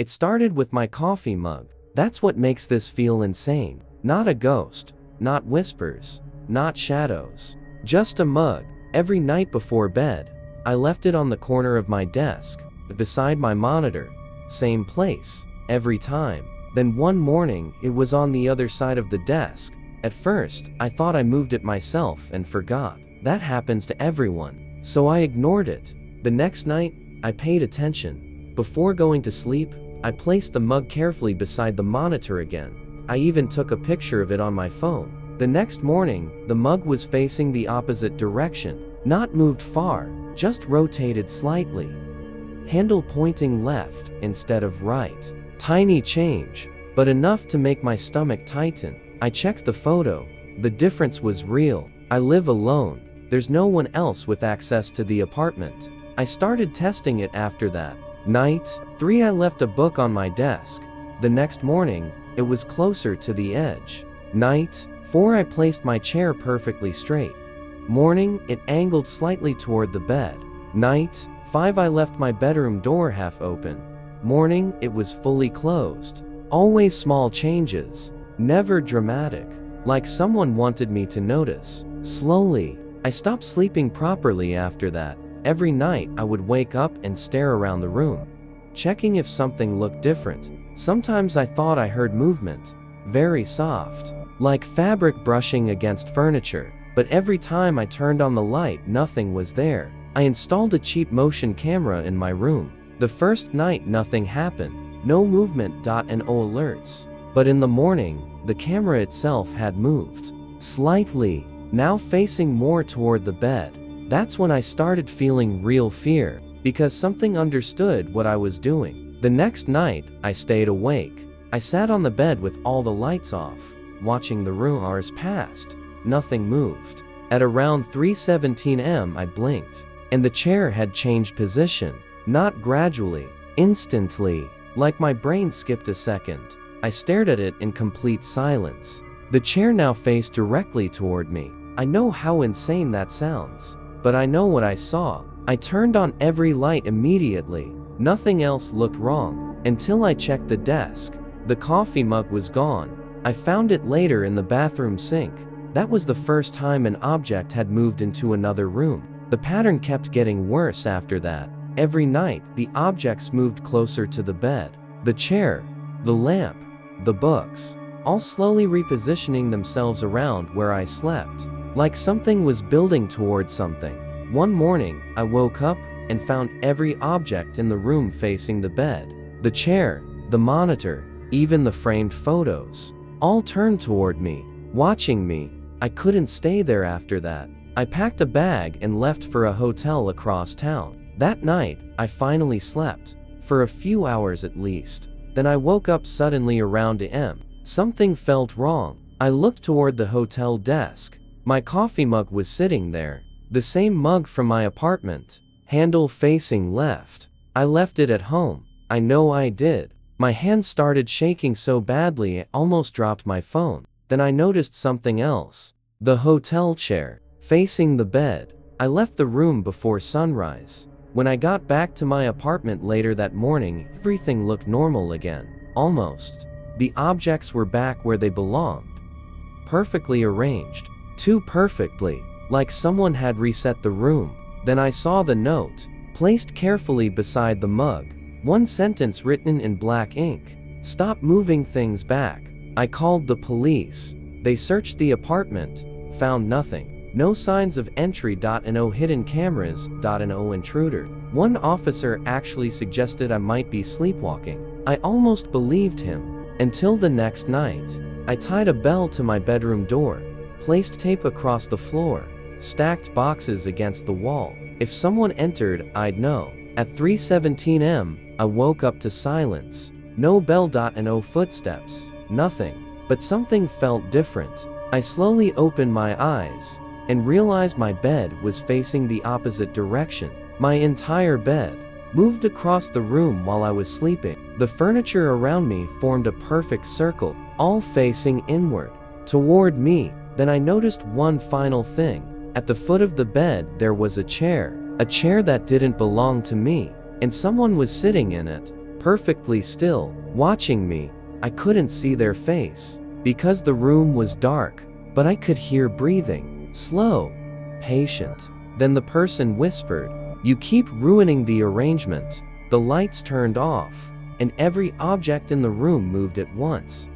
It started with my coffee mug. That's what makes this feel insane. Not a ghost, not whispers, not shadows. Just a mug. Every night before bed, I left it on the corner of my desk, beside my monitor. Same place, every time. Then one morning, it was on the other side of the desk. At first, I thought I moved it myself and forgot. That happens to everyone. So I ignored it. The next night, I paid attention. Before going to sleep, I placed the mug carefully beside the monitor again. I even took a picture of it on my phone. The next morning, the mug was facing the opposite direction. Not moved far, just rotated slightly. Handle pointing left instead of right. Tiny change, but enough to make my stomach tighten. I checked the photo. The difference was real. I live alone. There's no one else with access to the apartment. I started testing it after that. Night 3, I left a book on my desk. The next morning, it was closer to the edge. Night 4, I placed my chair perfectly straight. Morning, it angled slightly toward the bed. Night 5, I left my bedroom door half open. Morning, it was fully closed. Always small changes, never dramatic, like someone wanted me to notice. Slowly, I stopped sleeping properly after that. Every night, I would wake up and stare around the room, checking if something looked different. Sometimes I thought I heard movement, very soft, like fabric brushing against furniture. But every time I turned on the light, nothing was there. I installed a cheap motion camera in my room. The first night, nothing happened. No movement, no alerts. But in the morning, the camera itself had moved. Slightly, now facing more toward the bed. That's when I started feeling real fear, because something understood what I was doing. The next night, I stayed awake. I sat on the bed with all the lights off, watching the room. Hours passed. Nothing moved. At around 3:17 am, I blinked, and the chair had changed position. Not gradually, instantly, like my brain skipped a second. I stared at it in complete silence. The chair now faced directly toward me. I know how insane that sounds, but I know what I saw. I turned on every light immediately. Nothing else looked wrong, until I checked the desk. The coffee mug was gone. I found it later in the bathroom sink. That was the first time an object had moved into another room. The pattern kept getting worse after that. Every night, the objects moved closer to the bed. The chair, the lamp, the books, all slowly repositioning themselves around where I slept. Like something was building towards something. One morning, I woke up and found every object in the room facing the bed. The chair, the monitor, even the framed photos, all turned toward me, watching me. I couldn't stay there after that. I packed a bag and left for a hotel across town. That night, I finally slept, for a few hours at least. Then I woke up suddenly around AM. Something felt wrong. I looked toward the hotel desk. My coffee mug was sitting there, the same mug from my apartment, handle facing left. I left it at home. I know I did. My hands started shaking so badly I almost dropped my phone. Then I noticed something else. The hotel chair, facing the bed. I left the room before sunrise. When I got back to my apartment later that morning, everything looked normal again. Almost. The objects were back where they belonged. Perfectly arranged. Too perfectly. Like someone had reset the room. Then I saw the note, placed carefully beside the mug. One sentence written in black ink. Stop moving things back. I called the police. They searched the apartment, found nothing. No signs of entry. No hidden cameras. No intruder. One officer actually suggested I might be sleepwalking. I almost believed him. Until the next night. I tied a bell to my bedroom door, placed tape across the floor, stacked boxes against the wall. If someone entered, I'd know. At 3:17 am, I woke up to silence. No bell. No footsteps. Nothing. But something felt different. I slowly opened my eyes and realized my bed was facing the opposite direction. My entire bed moved across the room while I was sleeping. The furniture around me formed a perfect circle, all facing inward, toward me. Then I noticed one final thing. At the foot of the bed there was a chair that didn't belong to me, and someone was sitting in it. perfectly still, watching me. I couldn't see their face, because the room was dark, but I could hear breathing, slow, patient. Then the person whispered, "You keep ruining the arrangement." The lights turned off, and every object in the room moved at once.